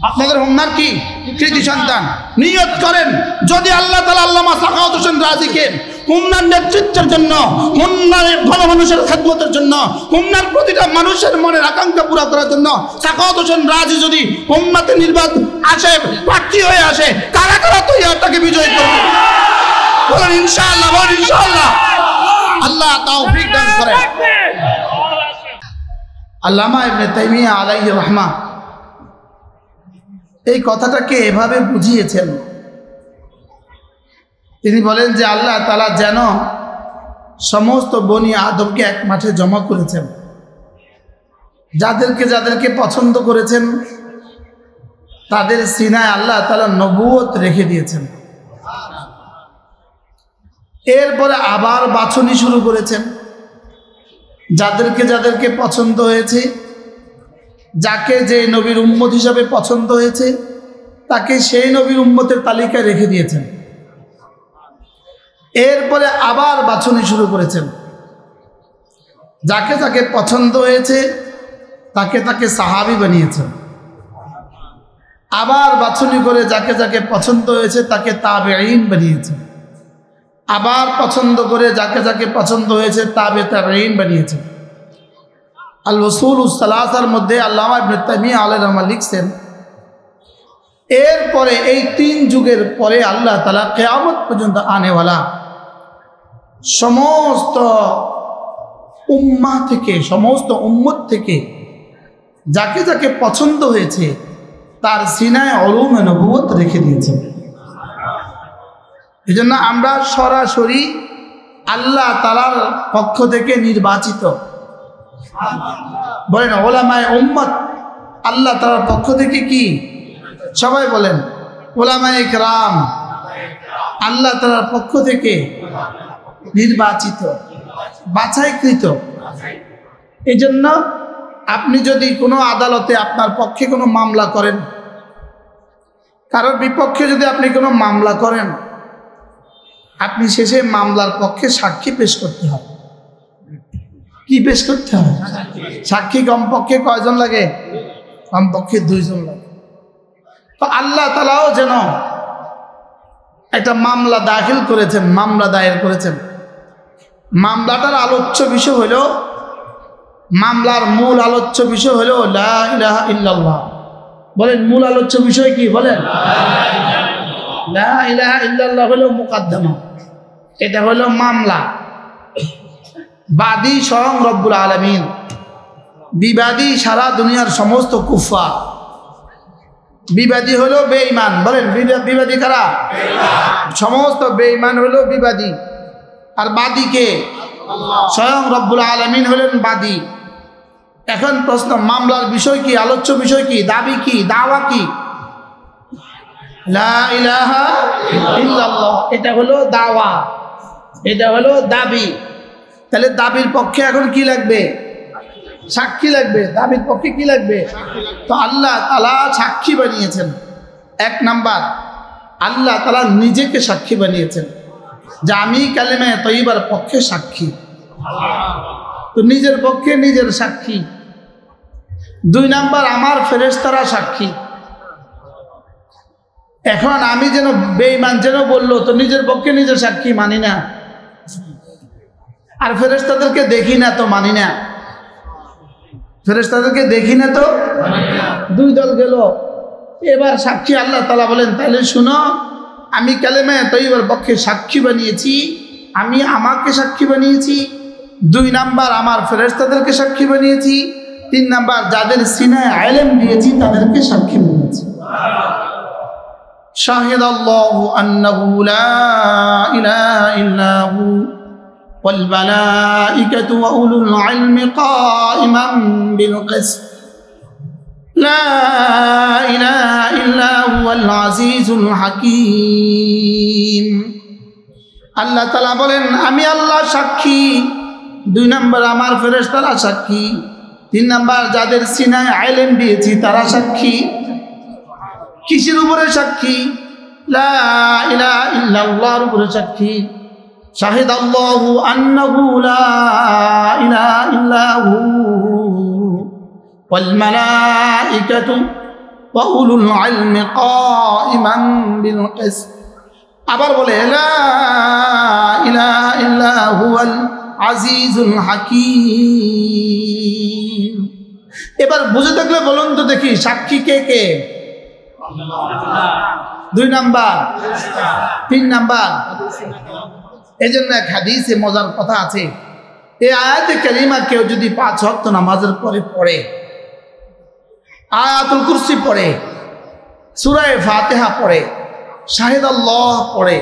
আপনাদের হোমনার কি কৃতি সন্তান। নিয়ত করেন যদি আল্লাহ তাআলা আল্লামা সাখাওয়াত হোসেন রাজীকে হোমনার নেতৃত্বের জন্য, হোমনার গণমানুষের খেদমতের জন্য, হোমনার প্রতিটা মানুষের মনের আকাঙ্ক্ষা পুরা করার জন্য সাখাওয়াত হোসেন রাজী যদি হোমনাতে নির্বাচন আসে, প্রার্থী হয়ে আসে, কারা কারা তৈরি তাকে বিজয়ী করবে? বলেন ইনশাআল্লাহ, বলেন ইনশাআল্লাহ। আল্লাহ তৌফিক দান করেন। আল্লামা ইবনে তাইমিয়া আলাইহির রাহমাহ এই কথাটাকে এভাবে বুঝিয়েছেন। তিনি বলেন যে আল্লাহ তাআলা যেন সমস্ত বনি আদমকে এক মাঠে জমা করেছেন, যাদেরকে যাদেরকে পছন্দ করেছেন তাদের সিনায় আল্লাহ তাআলা নবুয়ত রেখে দিয়েছেন। এরপরে আবার বাছনি শুরু করেছেন, যাদেরকে যাদেরকে পছন্দ হয়েছে, যাকে যে নবীর উম্মত হিসাবে পছন্দ হয়েছে তাকে সেই নবীর উম্মতের তালিকায় রেখে দিয়েছেন। এরপরে আবার বাছনি শুরু করেছেন, যাকে যাকে পছন্দ হয়েছে তাকে তাকে সাহাবী বানিয়েছেন। আবার বাছনি করে যাকে যাকে পছন্দ হয়েছে তাকে তাবেঈন বানিয়েছেন। আবার পছন্দ করে যাকে যাকে পছন্দ হয়েছে তাবেঈন বানিয়েছেন। আল উসুলুস সালাসার মধ্যে আল্লামা ইবনে তাইমিয়া আলাইহির রাহমাহ লিখছেন, এরপরে এই 3 যুগের পরে আল্লাহ তাআলা কিয়ামত পর্যন্ত আনেওয়ালা সমস্ত উম্মাহ থেকে, সমস্ত উম্মত থেকে যাকে যাকে পছন্দ হয়েছে তার সিনায় উলুমে নবুয়ত রেখে দিয়েছেন। এজন্য আমরা সরাসরি আল্লাহ তাআলার পক্ষ থেকে নির্বাচিত, বলেন উলামায়ে উম্মত আল্লাহ তাআলার পক্ষ থেকে কি? সবাই বলেন উলামায়ে কিরাম আল্লাহ তাআলার পক্ষ থেকে নির্বাচিত, বাছাইকৃত। এজন্য আপনি যদি কোনো আদালতে আপনার পক্ষে কোনো মামলা করেন, কারোর বিপক্ষে যদি আপনি কোনো মামলা করেন, আপনি শেষে মামলার পক্ষে সাক্ষী পেশ করতে হবে। কি পেশ করতে হবে? সাক্ষী কমপক্ষে কয়জন লাগে? কমপক্ষে 2 জন লাগে। তো আল্লাহ তাআলাও যেন একটা মামলা দাখিল করেছেন, মামলা দায়ের করেছেন। মামলাটার আলোচ্য বিষয় হলো, মামলার মূল আলোচ্য বিষয় হলো লা ইলাহা ইল্লাল্লাহ। বলেন মূল আলোচ্য বিষয় কি? বলেন লা ইলাহা ইল্লাল্লাহ হলো মুকদ্দমা, এটা হলো মামলা। বাদী স্বয়ং রব্বুল আলামিন, বিবাদী সারা দুনিয়ার সমস্ত কুফফার। বিবাদী হলো বেঈমান। বলেন বিবাদী কারা? সমস্ত বেঈমান হলো বিবাদী। আর বাদী কে? স্বয়ং রব্বুল আলামিন হলেন বাদী। এখন প্রশ্ন, মামলার বিষয় কি? আলোচ্য বিষয় কি? দাবি কি? দাওয়া কি? লা ইলাহা ইল্লাল্লাহ, এটা হলো দাওয়া, এটা হলো দাবি। তাহলে দাবির পক্ষে এখন কি লাগবে? সাক্ষী লাগবে। দাবির পক্ষে কি লাগবে? তো আল্লাহ তাআলা সাক্ষী বানিয়েছেন। 1 নাম্বার, আল্লাহ তাআলা নিজেকে সাক্ষী বানিয়েছেন যে আমি কালেমা তয়্যিবার পক্ষে সাক্ষী। তো নিজের পক্ষে নিজের সাক্ষী। 2 নাম্বার, আমার ফেরেশতারা সাক্ষী। এখন আমি যেন বেঈমান যেন বললো, তো নিজের পক্ষে নিজের সাক্ষী মানি না, আর ফেরেশতাদেরকে দেখি না তো মানি না। ফেরেশতাদেরকে দেখি না তো 2 দল গেল। এবার সাক্ষী আল্লাহ তাআলা বলেন, তাহলে শুনো, আমি কালেমা তয়্যিবার পক্ষে সাক্ষী বানিয়েছি, আমি আমাকে সাক্ষী বানিয়েছি। 2 নাম্বার, আমার ফেরেশতাদেরকে সাক্ষী বানিয়েছি। 3 নাম্বার, যাদের সিনায় ইলম দিয়েছি তাদেরকে সাক্ষী বানিয়েছি। শাহিদাল্লাহু আন্নাহু লা ইলাহা ইল্লা হু ওয়াল মালাইকাতু ওয়া উলুল ইলমি কাইমান বিল কিসত লা ইলাহা ইল্লা হুয়াল আজিজুল হাকীম। আল্লাহ তাআলা বলেন, আমি আল্লাহ সাক্ষী। 2 নাম্বার, আমার ফেরেশতারা সাক্ষী। 3 নাম্বার, যাদের সিনায় ইলম দিয়েছি তারা সাক্ষী। কিসের উপরে সাক্ষী? লা ইলাহা ইল্লাল্লাহর উপরে সাক্ষী। শাহিদাল্লাহু আন্নাহু লা ইলাহা ইল্লা হু ওয়াল মালাইকাতু ওয়া উলুল ইলমি কাইমান বিল কিসত। আবার বলে লা ইলাহা ইল্লা হুয়াল আজিজুল হাকীম। এবার বুঝে থাকলে বলুন তো দেখি সাক্ষী কে কে? 2 নাম্বার, 3 নাম্বার। এই জন্য এক হাদিসে মজার কথা আছে, এই আয়াতে কারিমা কেউ যদি 5 ওয়াক্ত নামাজের পরে পড়ে, আয়াতুল কুরসি পড়ে, সূরা ফাতিহা পড়ে, শাহিদ আল্লাহ পড়ে,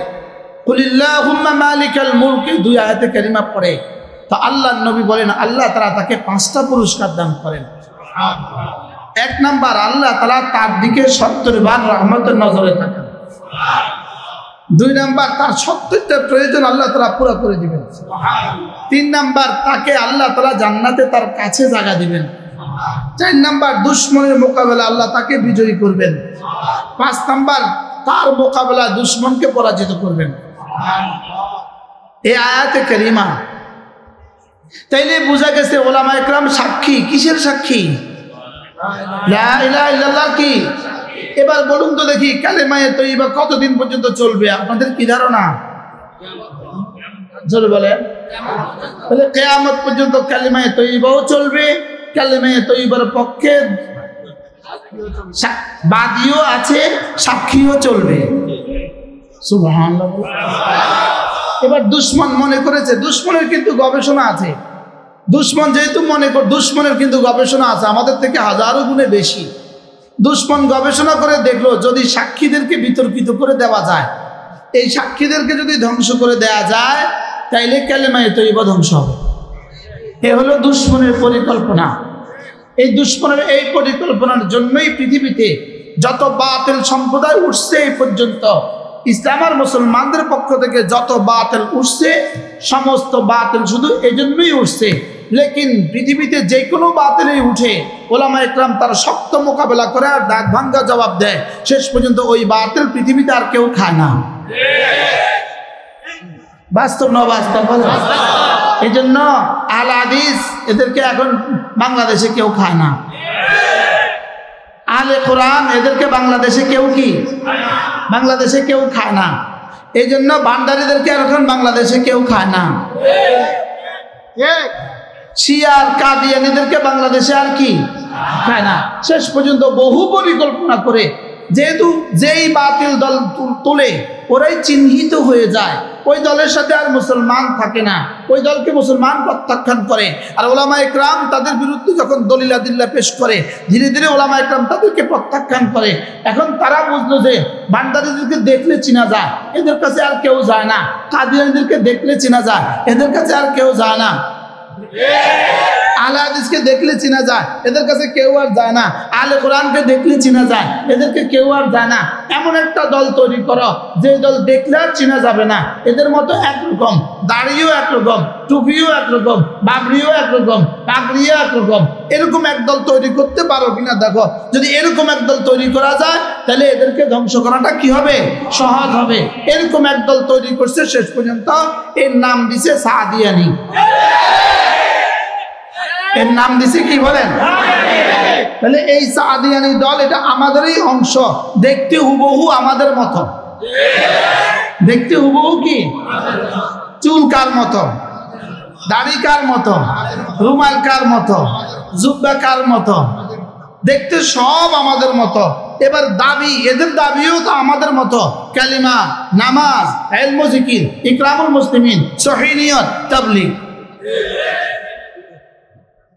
কুলিল্লাহুম্মা মালিকাল মুলক, 2 আয়াতে কারিমা পড়ে, তো আল্লাহর নবী বলেন আল্লাহ তাআলা তাকে 5টা পুরস্কার দান করেন। 1 নাম্বার, আল্লাহ তাআলা তার দিকে 70 বার রহমতের নজরে তাকান। 2 নাম্বার, তার 70টা প্রয়োজন আল্লাহ তাআলা পুরো করে দিবেন। 3 নাম্বার, তাকে আল্লাহ তাআলা জান্নাতে তার কাছে জায়গা দিবেন। 4 নাম্বার, দুশমনের মোকাবেলা আল্লাহ তাকে বিজয়ী করবেন। 5 নাম্বার, তার মোকাবেলা দুশমনকে পরাজিত করবেন। এই আয়াতে কারিমা তাইলে বোঝা গেছে ওলামায়ে কেরাম সাক্ষী। কিসের সাক্ষী? লা ইলাহা ইল্লাল্লাহ কি? এবার বলুন তো দেখি কালেমায়ে তয়্যিবা কতদিন পর্যন্ত চলবে? আপনাদের কি ধারণা? জোরে বলেন। তাহলে কিয়ামত পর্যন্ত কালেমায়ে তয়্যিবাও চলবে, কালেমায়ে তয়্যিবার পক্ষে বাদীও আছে, সাক্ষীও চলবে। সুবহানাল্লাহ। এবার দুশমন মনে করেছে, দুশমনের কিন্তু গবেষণা আছে। দুশমন যেহেতু মনে করে, দুশমনের কিন্তু গবেষণা আছে আমাদের থেকে হাজারো গুণে বেশি। দুশমন গবেষণা করে দেখলো যদি সাক্ষীদেরকে বিতর্কিত করে দেওয়া যায়, এই সাক্ষীদেরকে যদি ধ্বংস করে দেওয়া যায়, তাইলে কালেমায়ে তয়্যিবা ধ্বংস হবে। এ হলো দুশমনের পরিকল্পনা। এই দুশমনের এই পরিকল্পনার জন্যই পৃথিবীতে যত বাতিল সম্প্রদায় উঠছে এই পর্যন্ত, ইসলাম আর মুসলমানদের পক্ষ থেকে যত বাতিল উঠছে, সমস্ত বাতিল শুধু এই জন্যই উঠছে। লেকিন পৃথিবীতে যে কোনো বাতিলই উঠে ওলামায়ে কেরাম তার শক্ত মোকাবেলা করে আর দাঁত ভাঙ্গা জবাব দেয়। শেষ পর্যন্ত ওই বাতিল পৃথিবীতে আর কেউ খায় না। বাস্তব না বাস্তব? এই জন্য আহলে হাদিস এদেরকে এখন বাংলাদেশে কেউ খায় না। আহলে কোরআন এদেরকে বাংলাদেশে কেউ কি? বাংলাদেশে কেউ খায় না। এই জন্য ভান্ডারীদেরকে এখন বাংলাদেশে কেউ খায় না। শিয়া আর কাদিয়ানীদেরকে বাংলাদেশে আর কি খায় না। শেষ পর্যন্ত বহু পরিকল্পনা করে, যেহেতু যেই বাতিল দল তোলে ওরাই চিহ্নিত হয়ে যায়, ওই দলের সাথে আর মুসলমান থাকে না, ওই দলকে মুসলমান প্রত্যাখ্যান করে। আর ওলামায়ে কেরাম তাদের বিরুদ্ধে যখন দলিল আদিল্লা পেশ করে, ধীরে ধীরে ওলামায়ে কেরাম তাদেরকে প্রত্যাখ্যান করে। এখন তারা বুঝলো যে ভান্ডারীদেরকে দেখলে চিনা যায়, এদের কাছে আর কেউ যায় না। কাদিয়ানীদেরকে দেখলে চিনা যায়, এদের কাছে আর কেউ যায় না। আহলে হাদিসকে দেখলে চিনা যায়, এদের কাছে কেউ আর যায় না। আহলে কোরআনকে দেখলে চিনা যায়, এদেরকে কেউ আর যায় না। এমন একটা দল তৈরি করো যে দল দেখলে আর চিনা যাবে না। এদের মতো একরকম, দাড়িও একরকম, টুপিও একরকম, বাবরিও একরকম, পাগড়িও একরকম, এরকম একদল তৈরি করতে পারো কিনা দেখো। যদি এরকম একদল তৈরি করা যায় তাহলে এদেরকে ধ্বংস করাটা কি হবে? সহজ হবে। এরকম একদল তৈরি করছে, শেষ পর্যন্ত এর নাম দিছে সাদিয়ানী। এর নাম দিছে কি বলেন? তাহলে এই সাদিয়ানী দল এটা আমাদেরই অংশ, দেখতে হুবহু আমাদের মতো। দেখতে হুবহু কি? চুল কার মতো, দাড়ি কার মতো, রুমাল কার মতো, জুব্বা কার মতো, দেখতে সব আমাদের মতো। এবার দাবি, এদের দাবিও তো আমাদের মতো। কালিমা, নামাজ, ইলম, জিকির, ইকরামুল মুসলিমিন, সহিহ নিয়ত, তাবলীগ।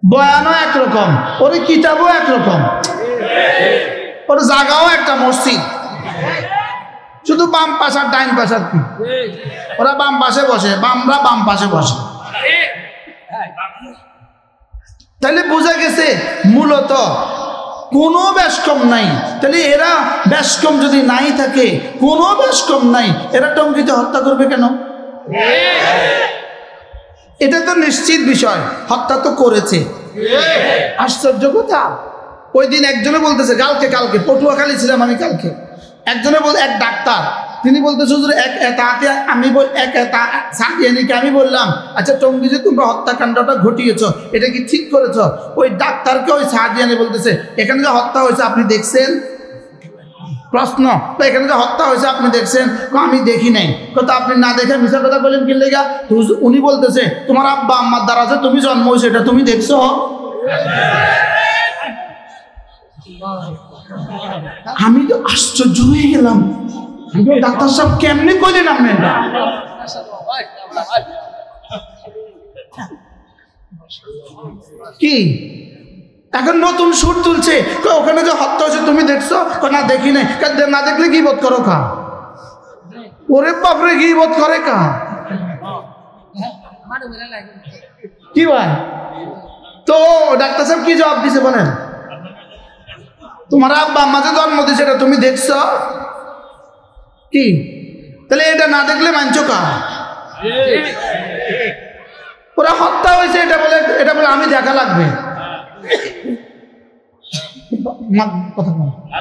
বয়ানও একরকম, ওর কিতাবও একরকম, ওর জায়গাও একটা মসজিদ, শুধু বাম পাশ আর ডাইন পাশ আর কি। ওরা বাম পাশে বসে, বামরা বাম পাশে বসে। তাহলে বোঝা গেছে মূলত কোনো বেশকম নাই। তাহলে এরা বেশকম যদি নাই থাকে, কোনো বেশকম নাই, এরা টঙ্গিতে হত্যা করবে কেন? এটা তো নিশ্চিত বিষয়, হত্যা তো করেছে। আশ্চর্য কথা, ওই দিন একজনে বলতেছে, কালকে পটুয়াখালী ছিলাম আমি, কালকে একজনে বল, এক ডাক্তার, তিনি বলতেছে হুজুর সাদিয়ানীকে আমি বললাম, আচ্ছা টঙ্গী যে তোমরা হত্যাকাণ্ডটা ঘটিয়েছ এটা কি ঠিক করেছ? ওই ডাক্তারকে ওই সাদিয়ানী বলতেছে, এখানে যে হত্যা হয়েছে আপনি দেখছেন? প্রশ্ন, এখানে যে হত্যা হয়েছে আপনি দেখছেন? আমি দেখি নাই। কথা আপনি না দেখে মিথ্যা কথা বলেন কি লেগা? উনি বলতেছে তোমার আব্বা আম্মার দ্বারা যে তুমি জন্ম হয়েছে এটা তুমি দেখছো? আমি তো আশ্চর্য হয়ে গেলাম, ডাক্তার সাহেব কেমনে কইলেন আপনি এটা? কি এখন নতুন সুর তুলছে, ওখানে যে হত্যা হয়েছে তুমি দেখছো? না দেখি নাই। না দেখলে কি বোধ করো কা? ওরে বাপরে কি বোধ করে কা? কি ভাই? তো ডাক্তার সাহেব কি জবাব দিছে বলেন? তোমার আব্বা আম্মা যে জন্ম দিয়েছে এটা তুমি দেখছো? কি তাহলে এটা না দেখলে মানছো কা? ওরা হত্যা হয়েছে এটা বলে আমি দেখা লাগবে?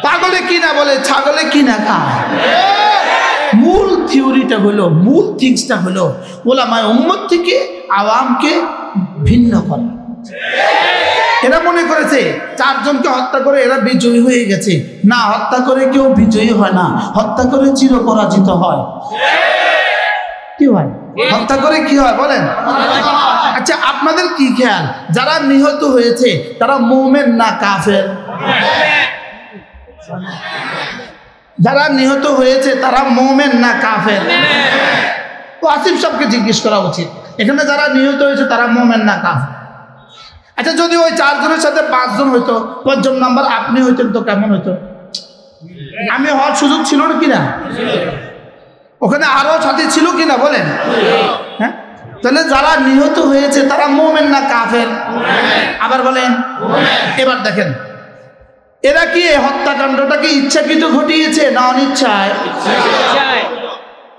পাগলে কি না বলে, ছাগলে কি না খায়। মূল থিওরিটা হলো, মূল থিংসটা হলো ওলামায়ে উম্মত থেকে আওয়ামকে ভিন্ন করা। এরা মনে করেছে চারজনকে হত্যা করে এরা বিজয়ী হয়ে গেছে। না, হত্যা করে কেউ বিজয়ী হয় না, হত্যা করে চিরপরাজিত হয়। কি হয়? হত্যা করে কি হয় বলেন? আচ্ছা, আপনাদের কি খেয়াল, যারা নিহত হয়েছে তারা মুমিন না কাফের? যারা নিহত হয়েছে তারা মুমিন না কাফের? তো আসিফ সাহেবকে জিজ্ঞেস করা উচিত, এখানে যারা নিহত হয়েছে তারা মুমিন না কাফের? আচ্ছা, যদি ওই চারজনের সাথে 5 জন হইতো, 5ম নাম্বার আপনি হইতেন তো কেমন হইতো? আমি হওয়ার সুযোগ ছিল না কিনা? ওখানে আরো সাথী ছিল কিনা বলেন? হ্যাঁ, তাহলে যারা নিহত হয়েছে তারা মুমিন না কাফের? আবার বলেন। এবার দেখেন, এরা কি হত্যাকাণ্ডটাকে ইচ্ছাকৃত ঘটিয়েছে না অনিচ্ছায়?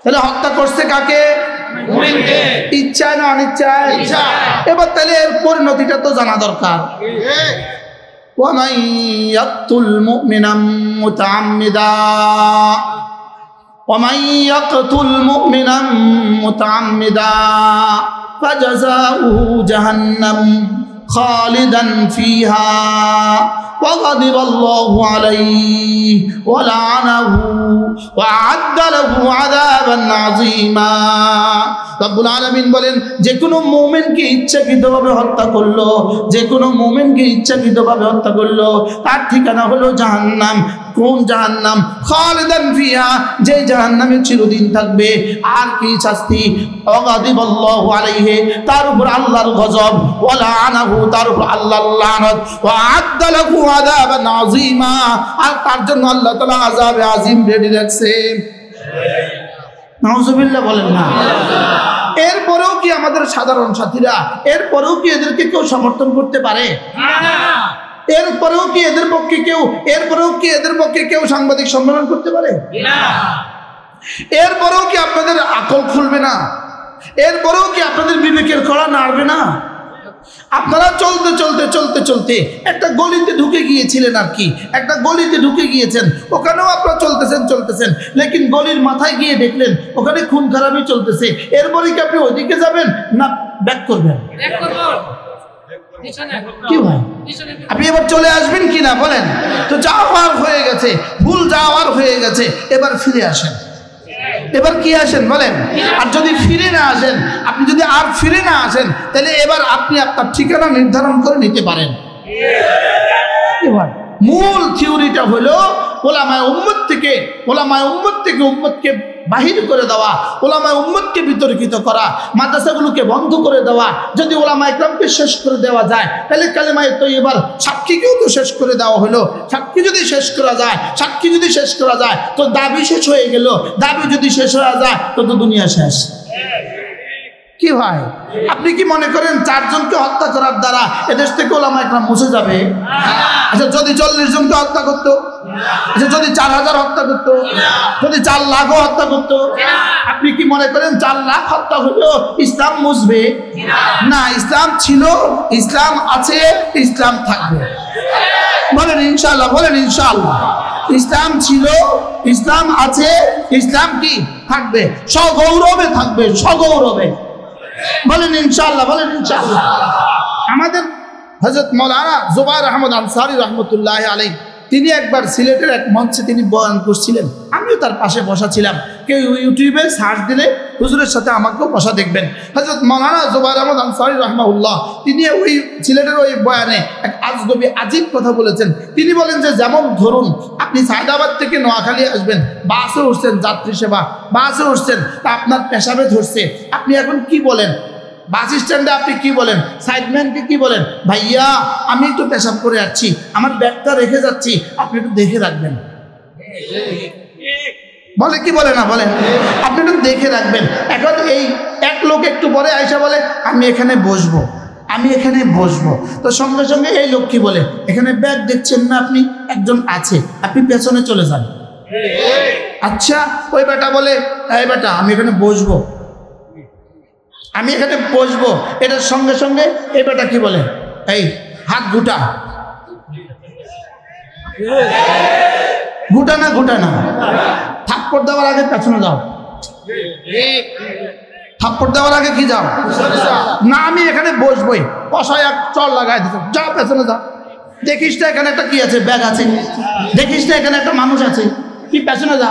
তাহলে হত্যা করছে কাকে? ইচ্ছায় না অনিচ্ছায়? এবার তাহলে এর পরিণতিটা তো জানা দরকার। وَمَن يَقْتُلْ مُؤْمِنًا مُتَعَمِّدًا وَمَن يَقْتُلْ مُؤْمِنًا مُتَعَمِّدًا فَجَزَاؤُهُ جَهَنَّمُ خَالِدًا فِيهَا وغضب الله عليه ولعنه وأعد له عذابا عظيما। রব্বুল আলামিন বলেন, যে কোনো মুমিনকে ইচ্ছাকৃতভাবে হত্যা করলো, যে কোনো মুমিনকে ইচ্ছাকৃতভাবে হত্যা করলো, তার ঠিকানা হলো জাহান্নাম। কোন জাহান্নাম? খালিদান ফিহা, যে জাহান্নামে চিরদিন থাকবে। আর কি শাস্তি? ওয়াগাদিবাল্লাহু আলাইহি, তার উপর আল্লাহর গজব, ওয়া লাআনাহু, তার উপর আল্লাহর লানত, ওয়া আ'আদ্দা লাহু আযাবান আযীমা, আর তার জন্য আল্লাহ তাআলা আযাবে আযীম রেডি রাখছে। নাউজুবিল্লাহ বলেন না। এরপরেও কি আমাদের সাধারণ সাথীরা, এরপরেও কি এদেরকে কেউ সমর্থন করতে পারে? না। এরপরেও কি এদের পক্ষে কেউ সাংবাদিক সম্মেলন করতে পারে? না। এরপরেও কি আপনাদের আকল খুলবে না? এরপরেও কি আপনাদের বিবেকের কড়া নাড়বে না? আপনারা চলতে একটা গলিতে ঢুকে গিয়েছিলেন, আর কি একটা গলিতে ঢুকে গিয়েছেন, ওখানেও আপনারা চলতেছেন, লেকিন গলির মাথায় গিয়ে দেখলেন ওখানে খুন খারাপি চলতেছে। এরপরে কি আপনি ওইদিকে যাবেন না ব্যাক করবেন? কি ভাই, আপনি এবার চলে আসবেন কিনা বলেন? তো যাওয়ার হয়ে গেছে, ভুল যাওয়ার হয়ে গেছে, এবার ফিরে আসেন। এবার কি আসেন বলেন? আর যদি ফিরে না আসেন, আপনি যদি আর ফিরে না আসেন, তাহলে এবার আপনি আপনার ঠিকানা নির্ধারণ করে নিতে পারেন। মূল থিওরিটা হলো ওলামায়ে উম্মত থেকে উম্মতকে বাহির করে দেওয়া, ওলামায়ে উম্মতকে বিতর্কিত করা, মাদ্রাসাগুলোকে বন্ধ করে দেওয়া। যদি ওলামায়ে কেরামকে শেষ করে দেওয়া যায়, তাহলে কালেমায়ে তয়্যিবার সাক্ষীকেও তো শেষ করে দেওয়া হলো। সাক্ষী যদি শেষ করা যায় তো দাবি শেষ হয়ে গেল। দাবি যদি শেষ হয়ে যায় তো দুনিয়া শেষ। কি ভাই, আপনি কি মনে করেন 4 জনকে হত্যা করার দ্বারা এদেশ থেকে ওলামায়ে কেরাম মুছে যাবে? আচ্ছা, যদি 40 জনকে হত্যা করতো, আচ্ছা যদি 4000 হত্যা করতো, যদি 4 লাখও হত্যা করতো, আপনি কি মনে করেন 4 লাখ হত্যা হলেও ইসলাম মুছবে? না, ইসলাম ছিল, ইসলাম আছে, ইসলাম থাকবে। বলেন ইনশাআল্লাহ, বলেন ইনশাআল্লাহ। ইসলাম ছিল, ইসলাম আছে, ইসলাম কি থাকবে? সগৌরবে থাকবে, সগৌরবে। বলেন ইনশাআল্লাহ, বলেন ইনশাআল্লাহ। আমাদের হযরত মাওলানা জুবায়ের আহমদ আনসারী রাহমাতুল্লাহি আলাইহি তিনি একবার সিলেটের এক মঞ্চে তিনি বয়ান করছিলেন, আমিও তার পাশে বসা ছিলাম। কেউ ইউটিউবে সার্চ দিলে হুজুরের সাথে আমাকেও বসা দেখবেন। হযরত মাওলানা জুবায়ের আহমদ আনসারী রাহমাহুল্লাহ তিনি ওই সিলেটের ওই বয়ানে এক আজগবি আজীব কথা বলেছেন। তিনি বলেন যে যেমন ধরুন আপনি সায়দাবাদ থেকে নোয়াখালী আসবেন, বাসে উঠছেন, যাত্রী সেবা বাসে উঠছেন, তা আপনার পেশাবে ধরছে, আপনি এখন কি বলেন? বাস স্ট্যান্ডে আপনি কি বলেন? সাইডম্যানকে কি বলেন? ভাইয়া আমি একটু পেশাব করে যাচ্ছি, আমার ব্যাগটা রেখে যাচ্ছি, আপনি একটু দেখে রাখবেন। বলে কি বলে না বলেন? আপনি একটু দেখে রাখবেন। এখন এই এক লোক একটু পরে আয়সা বলে আমি এখানে বসবো, আমি এখানে বসবো, তো সঙ্গে সঙ্গে এই লোক কি বলে, এখানে ব্যাগ দেখছেন না আপনি, একজন আছে, আপনি পেছনে চলে যান। আচ্ছা ওই বেটা বলে এই বেটা আমি এখানে বসবো, আমি এখানে বসবো, এটার সঙ্গে সঙ্গে এই বেটা কি বলে, এই হাত ঘুটা, ঘুটা না ঘুটা না, থাপ্পড় দেওয়ার আগে পেছনে যাও, থাপ্পড় দেওয়ার আগে কি যাও না, আমি এখানে বসবই, কষায় এক চর লাগাই দিত, যাও পেছনে যাও, দেখিস না এখানে একটা কি আছে, ব্যাগ আছে, দেখিস না এখানে একটা মানুষ আছে, তুই পেছনে যা।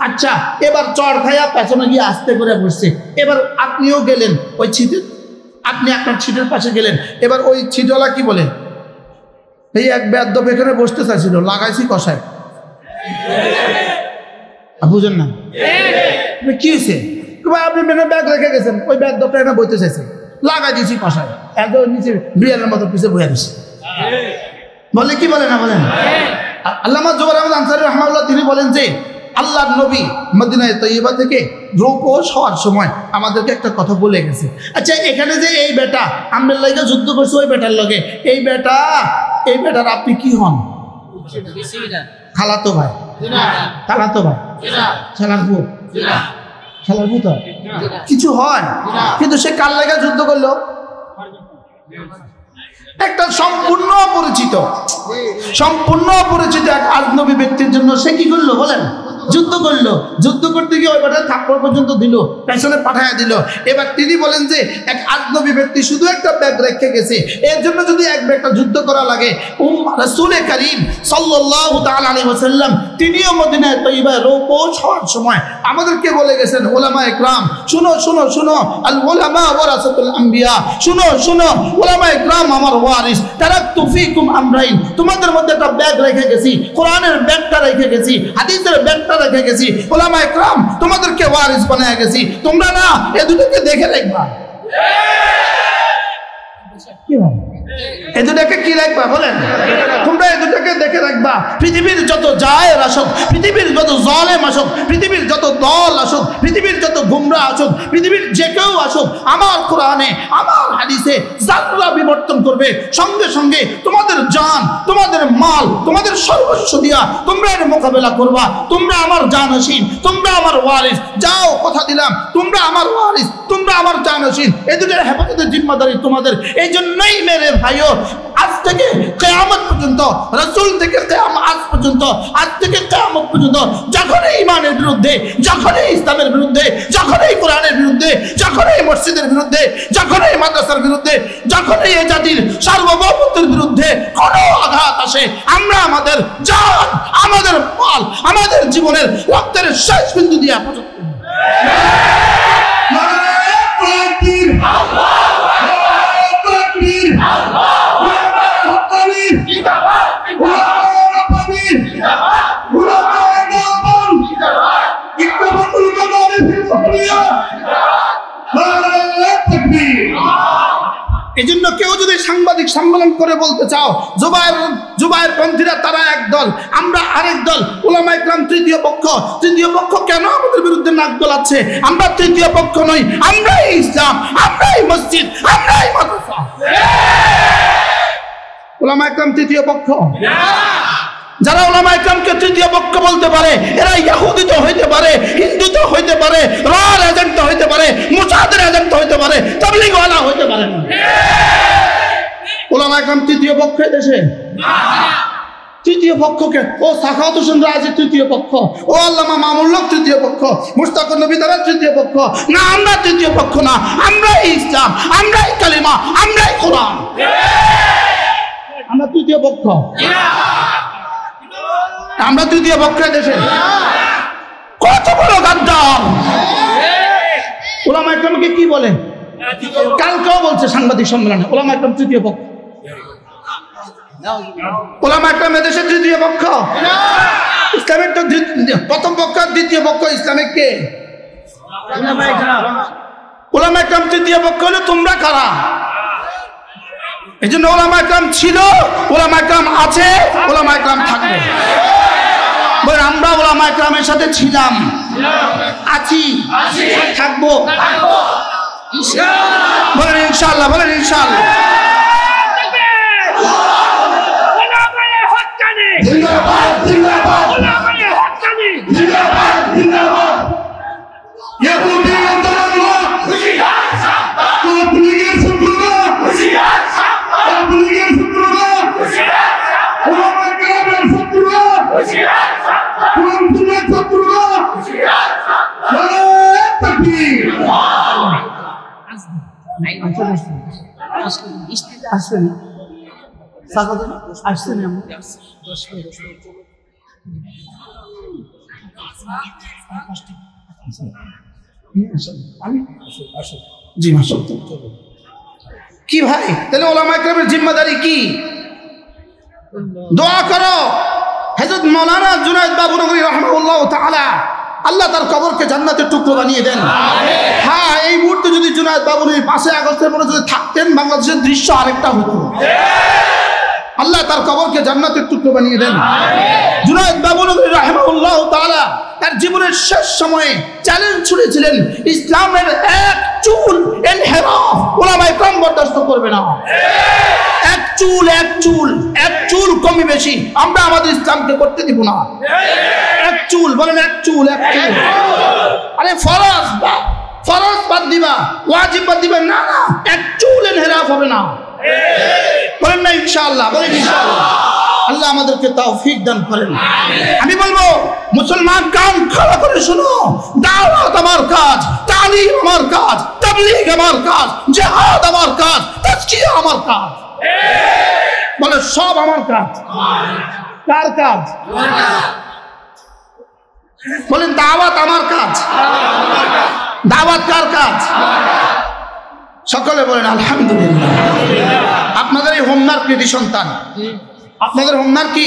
আচ্ছা এবার চর খাইয়া পেছনে গিয়ে আস্তে করে বসছে, এবার আপনিও গেলেন ওই ছিটের, আপনি আপনার ছিটের পাশে গেলেন, এবার ওই ছিটওয়ালা কি বলে, এই এক বেয়াদ্দপ এখানে বসতে চাইছিল, লাগাইছি কষায়, বুঝেন না কি হয়েছে, আপনি ব্যাগ রেখে গেছেন, ওই বেয়াদ্দপটা এখানে বইতে চাইছে, লাগাই দিয়েছি কষায়, একদম নিচে বিড়ালের মতো পিছিয়ে বইয়া দিচ্ছে। বলে কি বলে না বলেন? আল্লামা জুবায়ের আহমদ আনসারী রাহমাহুল্লাহ তিনি বলেন যে আল্লাহর নবী মদিনায়ে তৈয়বা থেকে রূপোশ হওয়ার সময় আমাদেরকে একটা কথা বলে গেছে। আচ্ছা এখানে যে এই বেটা আমরার লাগে যুদ্ধ করছে, ওই বেটার লগে, এই বেটার আপনি কি হন? খালাতো ভাই, খালাতো ভাই, খেলার বউ, খেলার বউ তো কিছু হয়, কিন্তু সে কার লাগে যুদ্ধ করলো? একটা সম্পূর্ণ অপরিচিত এক আজনবী ব্যক্তির জন্য সে কি করলো বলেন? যুদ্ধ করলো। যুদ্ধ করতে গিয়ে ওই বেটা থাপ্পড় পর্যন্ত দিল, পেছনে পাঠাইয়া দিল। এবার তিনি বলেন যে এক আজনবী ব্যক্তি শুধু একটা ব্যাগ রেখে গেছে, এর জন্য যদি এক ব্যাগটা যুদ্ধ করা লাগে, রাসূল করিম সাল্লাল্লাহু তাআলা আলাইহি ওয়াসাল্লাম তিনিও মদিনায়ে তৈয়বায় রূপোশ হওয়ার সময় আমাদেরকে বলে গেছেন, ওলামায়ে কেরাম শুনো শুনো শুনো, আল উলামা ওয়ারাসাতুল আম্বিয়া, শুনো শুনো ওলামায়ে কেরাম আমার ওয়ারিস, তারাকতু ফীকুম আমরাইন, তোমাদের মধ্যে একটা ব্যাগ রেখে গেছি, কোরআনের ব্যাগটা রেখে গেছি, হাদিসের ব্যাগটা রেখে গেছি, ওলামায়ে কেরাম তোমাদেরকে ওয়ারিস বানায় গেছি, তোমরা না এই দুটোকে দেখে রাখবা। কি বলেন? এই দুটাকে কি রাখবা বলেন? তোমরা এই দুটাকে দেখে রাখবা। পৃথিবীর যত জায়ের আসুক, পৃথিবীর যত জালেম আসুক, পৃথিবীর যত দল আসুক, পৃথিবীর যত গুমরা আসুক, পৃথিবীর যে কেউ আসুক, আমার কোরআনে আমার হাদিসে যারা বিবর্তন করবে, সঙ্গে সঙ্গে তোমাদের জান, তোমাদের মাল, তোমাদের সর্বস্ব দিয়া তোমরা এর মোকাবেলা করবা। তোমরা আমার জানশীন, তোমরা আমার ওয়ারিস, যাও কথা দিলাম, তোমরা আমার ওয়ারিস, তোমরা আমার জানশীন, এই দুটোর হেফাজতের জিম্মাদারি তোমাদের। এই জন্যই মেরে ভাইও আজ থেকে কিয়ামত পর্যন্ত, রাসূল থেকে আজ পর্যন্ত, আজ থেকে কিয়ামত পর্যন্ত যখনই ঈমানের বিরুদ্ধে, যখনই ইসলামের বিরুদ্ধে, যখনই কোরআনের বিরুদ্ধে, যখনই মসজিদের বিরুদ্ধে, যখনই মাদ্রাসার বিরুদ্ধে, যখনই এই জাতির সার্বভৌমত্বের বিরুদ্ধে কোনো আঘাত আসে, আমরা আমাদের জান, আমাদের মাল, আমাদের জীবনের রক্তের শেষ বিন্দু দিয়ে পর্যন্ত এই জন্য কেউ যদি সাংবাদিক সম্মেলন করে বলতে চাও জুবায়ের পন্থীরা তারা একদল, আমরা আরেক দল, উলামায়ে কেরাম তৃতীয় পক্ষ, তৃতীয় পক্ষ কেন আমাদের বিরুদ্ধে নাক গলাচ্ছে? আমরা তৃতীয় পক্ষ নই, আমরাই ইসলাম, আমরাই মসজিদ, আমরাই মাদ্রাসা। উলামায়ে কেরাম তৃতীয় পক্ষ? যারা উলামায়ে কেরামকে তৃতীয় পক্ষ বলতে পারে এরা ইহুদি তো হইতে পারে, হিন্দু তো হইতে পারে, রর এজেন্ট তো হইতে পারে, মুজাহিদের এজেন্ট তো হইতে পারে, তাবলীগওয়ালা হইতে পারে না। উলামায়ে কেরাম তৃতীয় পক্ষ দেশে তৃতীয় পক্ষকে, ও সাখাওয়াত হোসেন রাজি তৃতীয় পক্ষ, ও আল্লামা মামুনুল হক তৃতীয় পক্ষ, মুশতাকুর নবী তারা তৃতীয় পক্ষ না। আমরা তৃতীয় পক্ষ না, আমরাই ইসলাম, আমরাই কালিমা, আমরাই কোরআন, আমরা তৃতীয় পক্ষ। আমরা তৃতীয় পক্ষের দেশে কত বড় গাদ্দার। ওলামা ইকরামকে কি বলে? কালকেও বলছে সাংবাদিক সম্মেলনে ওলামা ইকরাম তৃতীয় পক্ষ। ওলামা ইকরাম এদেশের তৃতীয় পক্ষ। ইসলামের তো প্রথম পক্ষ আর দ্বিতীয় পক্ষ ইসলামের কে? ওলামা ইকরাম তৃতীয় পক্ষ হলে তোমরা কারা? এই জন্য ওলামা ইকরাম ছিল, ওলামা ইকরাম আছে, ওলামা ইকরাম থাকবে। বলেন আমরা ওলামা ইকরামের সাথে ছিলাম, আছি, থাকবো। বলেন ইনশাআল্লাহ, বলেন ইনশাআল্লাহ। কি ভাই তাহলে ওলামা ইকরামের জিম্মাদারি কি? দোয়া করো হযরত মাওলানা জুনায়েদ বাবুনগরী রাহিমাহুল্লাহ তাআলা আল্লাহ তার কবরকে জান্নাতের টুকরো বানিয়ে দেন। হ্যাঁ, এই মুহূর্তে যদি জুনায়েদ বাবুনগরী 5 আগস্টের পরে যদি থাকতেন বাংলাদেশের দৃশ্য আরেকটা হতো। আল্লাহ তার কবরকে জান্নাতের টুকরো বানিয়ে দেন। জুনায়েদ বাবুনগরী রাহিমাহুল্লাহ তাআলা তার জীবনের শেষ সময়ে চ্যালেঞ্জ ছুড়েছিলেন, ইসলামের এক চুল ইনহিরাফ ওলামা ইকরাম বরদাস্ত করবে না। এক চুল কমই বেশি আমরা আমাদের ইসলামকে করতে দিব না। এক চুল, বলেন এক চুল, এক চুল। আরে ফরজ বাদ দিবা, ওয়াজিব বাদ দিবা না, না, এক চুল ইনহিরাফ হবে না। বলেন না ইনশাআল্লাহ, বলেন ইনশাআল্লাহ। আল্লাহ আমাদেরকে তৌফিক দান করেন। আমি বলবো মুসলমান কান খাড়া করে শুনো, দাওয়াত আমার কাজ, তালিম আমার কাজ, তাবলীগ আমার কাজ, জিহাদ আমার কাজ, তাজকিয়া আমার কাজ। বলে সব আমার কাজ। কার কাজ? বলেন দাওয়াত আমার কাজ। দাওয়াত কার কাজ? সকলে বলেন আলহামদুলিল্লাহ। আপনাদের এই হোমনার কৃতি সন্তান, আপনাদের হোমনার কি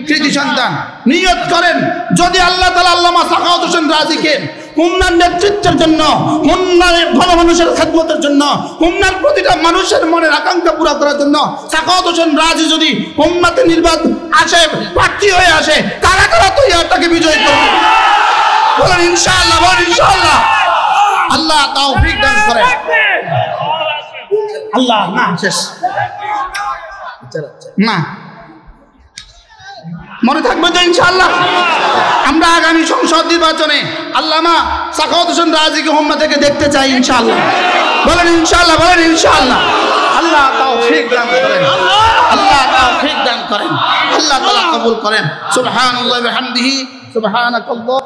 কৃতি সন্তান। নিয়ত করেন যদি আল্লাহ তাআলা আল্লামা সাখাওয়াত হোসেন রাজিকে হোমনার নেতৃত্বের জন্য, হোমনার ভালো মানুষের খেদমতের জন্য, হোমনার প্রতিটা মানুষের মনের আকাঙ্ক্ষা পুরো করার জন্য সাখাওয়াত হোসেন রাজি যদি হোমনাতে নির্বাচন আসে, প্রার্থী হয়ে আসে, কারা কারা তৈরি তাকে বিজয়ী করবে? বলেন ইনশাআল্লাহ, বলেন ইনশাআল্লাহ। আল্লাহ তৌফিক দান করেন। আল্লাহ না শেষ না মনে থাকবে তো ইনশাআল্লাহ। আমরা আগামী সংসদ নির্বাচনে আল্লামা সাখাওয়াত হোসেন রাজিকে হোমনা থেকে দেখতে চাই ইনশাআল্লাহ। বলেন ইনশাআল্লাহ, বলেন ইনশাআল্লাহ। আল্লাহ তৌফিক দান করেন, আল্লাহ তৌফিক দান করেন, আল্লাহ তাআলা কবুল করেন। সুবহানাল্লাহি ওয়া বিহামদিহি, সুবহানাকাল্লাহ।